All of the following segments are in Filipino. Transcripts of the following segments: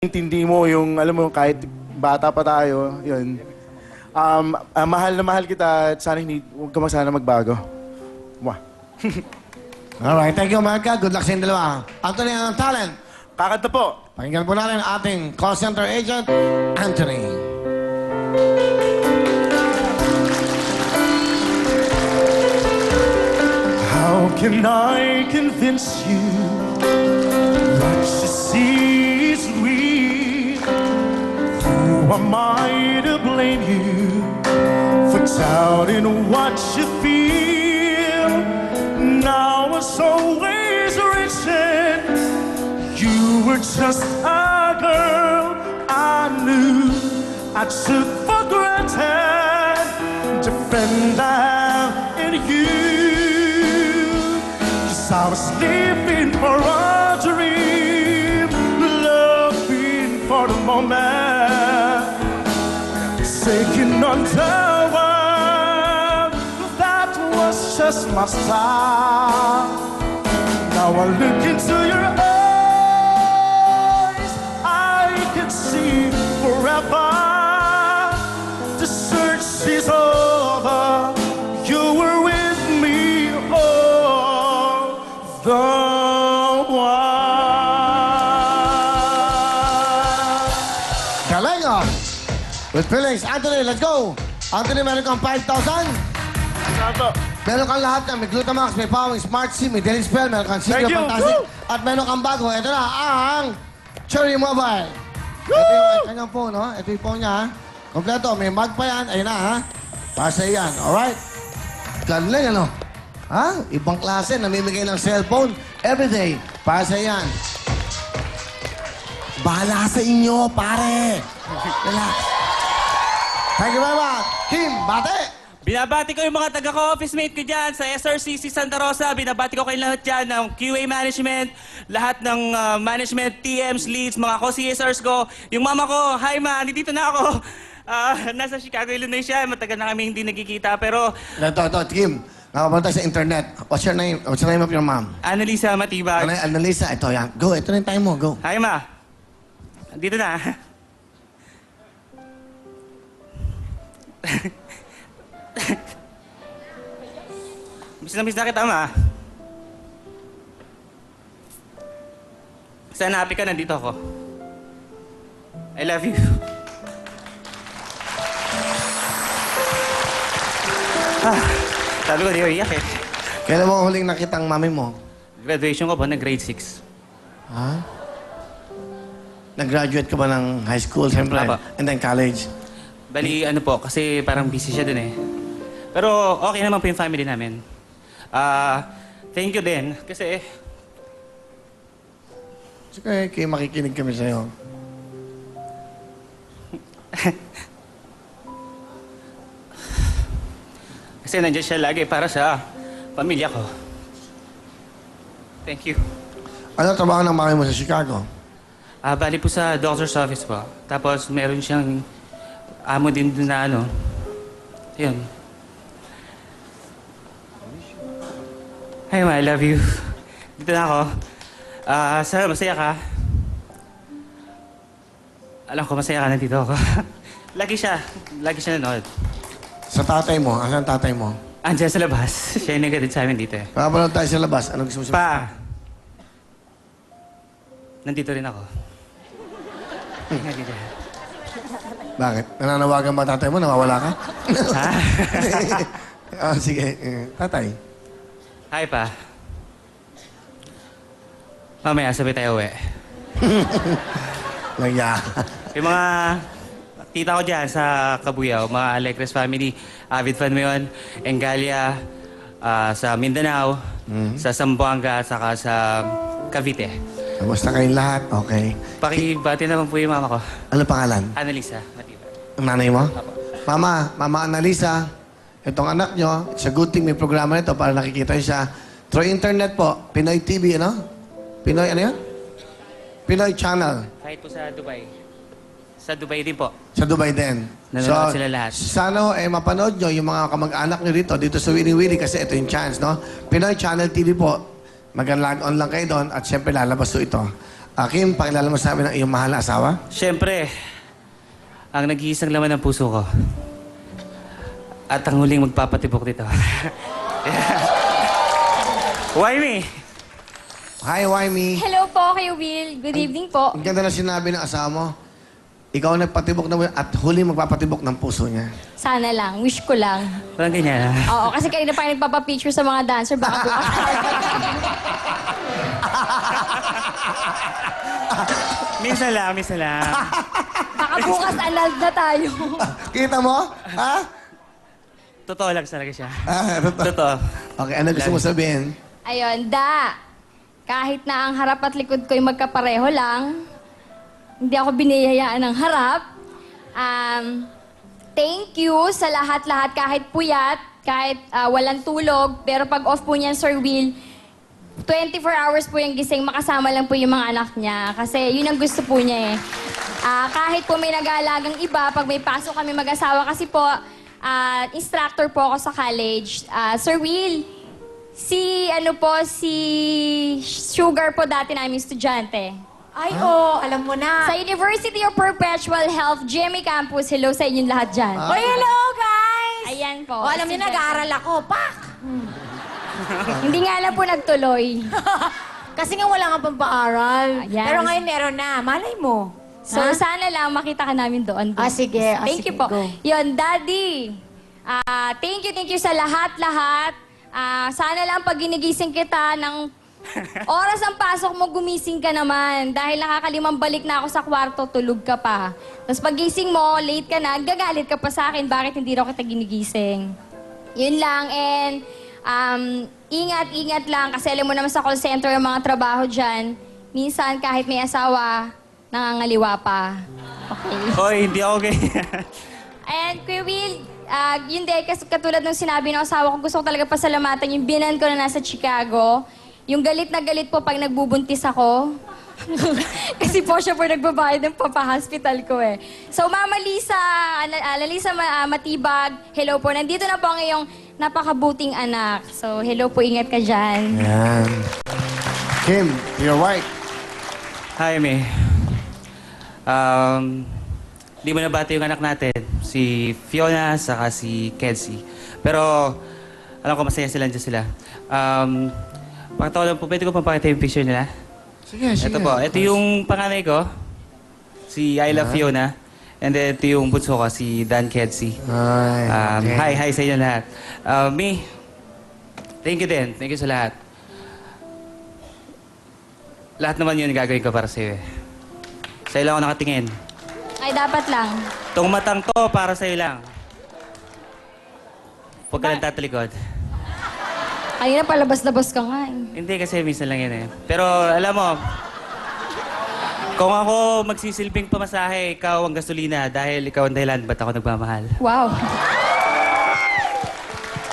Intindi mo yung, alam mo, kahit bata pa tayo, yun. Mahal na mahal kita at sana huwag ka sana magbago. Mwah. Alright, thank you, America. Good luck sa inyong dalawa. Anthony, ang talent. Kakanta po. Pakinggan po natin ang ating call center agent, Anthony. How can I convince you what you see is real? Who am I to blame you for doubting what you feel? Now it's always written you were just a girl I knew I took for granted. Defend that in you. I was living for a dream, loving for the moment, taking on the world. That was just my style. Now I look into your eyes, I can see forever. The search is over. You were with me all the while. Galing, oh. With feelings. Anthony, let's go. Anthony, meron kang 5,000. Salamat. Meron kang lahat yan. May Glutamax, may Powing, Smart SIM, may Daily Spell, meron kang Secret Thank you. Fantastic. Woo! At meron kang bago. Ito na, ang Cherry Mobile. Ito yung kanyang phone, no? Ito yung phone niya, ha? Kompleto, may mag pa yan. Ayun na, ha? Para sa yan, alright? Galing, ano? Ha? Ibang klase, namimigay ng cellphone everyday. Para sa yan. Bahala sa inyo, pare. Relax. Thank you very much. Kim, bate. Binabati ko yung mga taga-office mate ko dyan sa SRCC Santa Rosa. Binabati ko kayo lahat dyan ng QA management, lahat ng management, TMs, leads, mga co-CSRs ko. Yung mama ko, hi ma, nandito na ako. Nasa Chicago, Illinois siya. Matagal na kami hindi nagkikita. Pero Ito, Kim. Nakapunta sa internet. What's your name? What's the name of your mom? Annalisa Matibag. Annalisa. Ito, yan. Go. Ito na yung time mo. Go. Hi ma. Nandito na. Miss na kita, ma. Sana happy ka, nandito ako. I love you. Sabi ko, di ko iyak eh. Kailan mo huling nakita ang mami mo? Graduation ko po na grade 6. Ha? Nag-graduate ka ba ng high school, siyempre? Apa. And then college? Bali, ano po, kasi parang busy siya dun eh. Pero okay naman po yung family namin. Thank you din, kasi Sige, kaya makikinig kami sa'yo. kasi nandiyan siya lagi para sa pamilya ko. Thank you. Ano trabaho ng mami mo sa Chicago? Bali po sa doctor's office po. Tapos meron siyang amo din dun na ano. Yun. Hi ma, I love you. Dito na ako. Sir, masaya ka? Alam ko, masaya ka, nandito ako. Lagi siya nanood. Sa tatay mo? Asan ang tatay mo? Andiyan sa labas. Siya yung nagatid sa amin dito eh. Nakapanood tayo sa labas. Ano gusto mo sabihin? Pa! Nandito rin ako. Nandito. Bakit? Nananawagan ba tatay mo? Nawawala ka? Ha? Sige. Tatay. Hi pa. Mamaya, sabay tayo uwi. Langya. Yung mga tita ko dyan sa Cabuyao, mga Alegres family, avid fan mo yun, Engalia, sa Mindanao, sa Zamboanga, saka sa Cavite. Kamusta kayong lahat? Okay. Pakibati naman po yung mama ko. Ano pangalan? Annalisa Matibag. Ang nanay mo? Mama Annalisa, itong anak nyo, it's a good thing may programa nito para nakikita nyo siya. Through internet po, Pinoy TV, ano? Pinoy, ano yan? Pinoy Channel. Kahit po sa Dubai. Sa Dubai din po. Sa Dubai din. Nanonood sila lahat. Sana mapanood nyo yung mga kamag-anak nyo dito sa Winnie Willie kasi ito yung chance, no? Pinoy Channel TV po. Mag-log on lang kayo doon at siyempre lalabas ito. Kim, pakilala mo sa amin ang iyong mahal na asawa. Siyempre, ang nag-iisang laman ng puso ko. At ang huling magpapatibok dito. Why me? Hi, Wymie. Hello po, Kuya Will. Good evening po. Ang ganda na sinabi ng asawa mo. Ikaw ang nagpatibok na at huling magpapatibok ng puso niya. Sana lang. Wish ko lang. Parang ganyan. Oo, kasi kanina pa kayo nagpapapicture sa mga dancer. Baka bukas. Minsan lang, minsan lang. Baka bukas anal na tayo. Kita mo? Ha? Totoo lang talaga siya. Totoo. Totoo. Okay, ano gusto mo sabihin? Ayun, kahit na ang harap at likod ko'y magkapareho lang, hindi ako biniyayaan ng harap. Thank you sa lahat-lahat, kahit puyat, kahit walang tulog, pero pag off po niyan, Sir Will, 24 hours po yung gising, makasama lang po yung mga anak niya. Kasi yun ang gusto po niya eh. Kahit po may nag-aalagang iba, pag may pasok kami mag-asawa, kasi po, instructor po ako sa college. Sir Will, si Sugar po dati namin estudyante. Ay, oo, alam mo na. Sa University of Perpetual Health, GMA Campus, hello sa inyong lahat dyan. Oy, hello, guys! Ayan po. O, alam niyo, Estudyante. nag-aaral ako. Pak! Hindi nga lang po nagtuloy. Kasi nga wala nga pang paaral. Ayan. Pero ngayon meron na. Malay mo. So, Ha? sana lang makita ka namin doon. Sige. Thank you sige, po. go. Yun, Daddy. Thank you sa lahat-lahat. Sana lang pag ginigising kita ng oras ng pasok mo, gumising ka naman. Dahil nakakalimang balik na ako sa kwarto, tulog ka pa. Tapos pag gising mo, late ka na, gagalit ka pa sa akin, bakit hindi raw kita ginigising? Yun lang, and ingat lang, kasi alam mo naman sa call center yung mga trabaho dyan. Minsan, kahit may asawa, nangangaliwa pa. Okay. Hoy, hindi ako ganyan. And Kuya Will, yun din, kasi katulad ng sinabi ng asawa ko, gusto ko talaga pasalamatan yung binan ko na nasa Chicago. Yung galit na galit po pag nagbubuntis ako. Kasi po siya po nagbabayad ng papahospital ko eh. So Mama Lisa, Lalisa Matibag, hello po. Nandito na po ang iyong napakabuting anak. So hello po, ingat ka dyan. Yan. Kim, your wife. Hi, May. Di mo nabati yung anak natin, si Fiona, saka si Kenzie. Pero, alam ko masaya sila dyan sila. Pakatawa lang po, pwede ko papakita yung picture nila? Sige. Ito po, ito yung panganay ko, si Ayla Fiona. And then ito yung bunso ko, si Dan Kenzie. Ay, Hi sa inyo lahat. May, thank you din. Thank you sa lahat. Lahat naman yun gagawin ko para sa'yo eh. Sa'yo lang ako nakatingin. Ay, dapat lang. Tong matang to, para sa'yo lang. Huwag ka lang tatalikod. Kanina palabas-labas ka nga eh. Hindi, kasi minsan lang yun eh. Pero alam mo, kung ako magsisilbing pamasahe, ikaw ang gasolina dahil ikaw ang dahilan, ba't ako nagmamahal? Wow.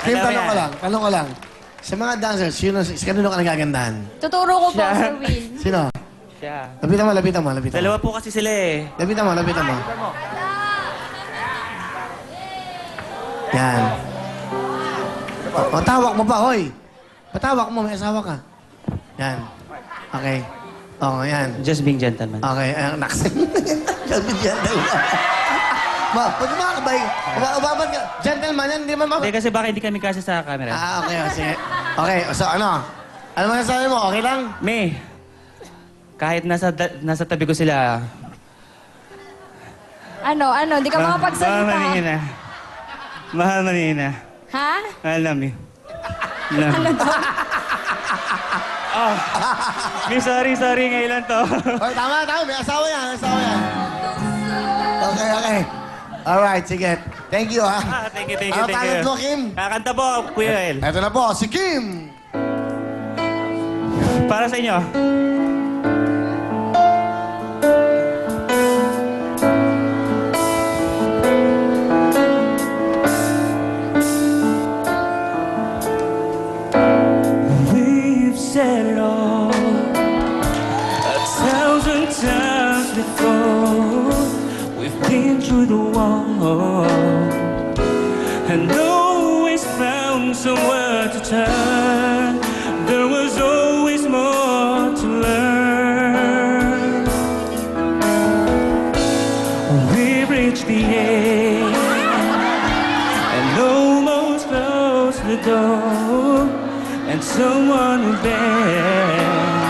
Kim, Alam mo tanong yan. ko lang. Sa mga dancers, kanino ka nagagandahan? Tuturo ko po, Siya. Sir Will. Sino? Siya. Lapitan mo. Dalawa po kasi sila eh. Lapitan mo. Yan. O, tawak mo pa, hoy. Patawak mo, may asawa ka. Yan. Okay. Oo, yan. Just being gentleman. Okay, nakasal mo na yan. Sabi gentleman. Pwede makakabay. Ubaban ka. Gentleman yan, hindi man Hindi, kasi baka hindi kami kasi sa camera. Okay, sige. Okay, so ano? Ano masasabi mo? Okay lang? May, kahit nasa tabi ko sila, Ano, di ka makapagsalita. Mahal manina. Ha? I love you. Love you. Oh, May sorry, ngayon lang to. Okay, tama. May asawa yan. Okay. Alright, sige. Thank you, ha? Thank you. Ano talent mo, Kim? Kakanta po, Kuya El. Eto na po, si Kim. Para sa inyo. We've said it all 1,000 times before. We've been through the wall and always found somewhere to turn. There was always more to learn. reach the end and almost close the door, and someone will bend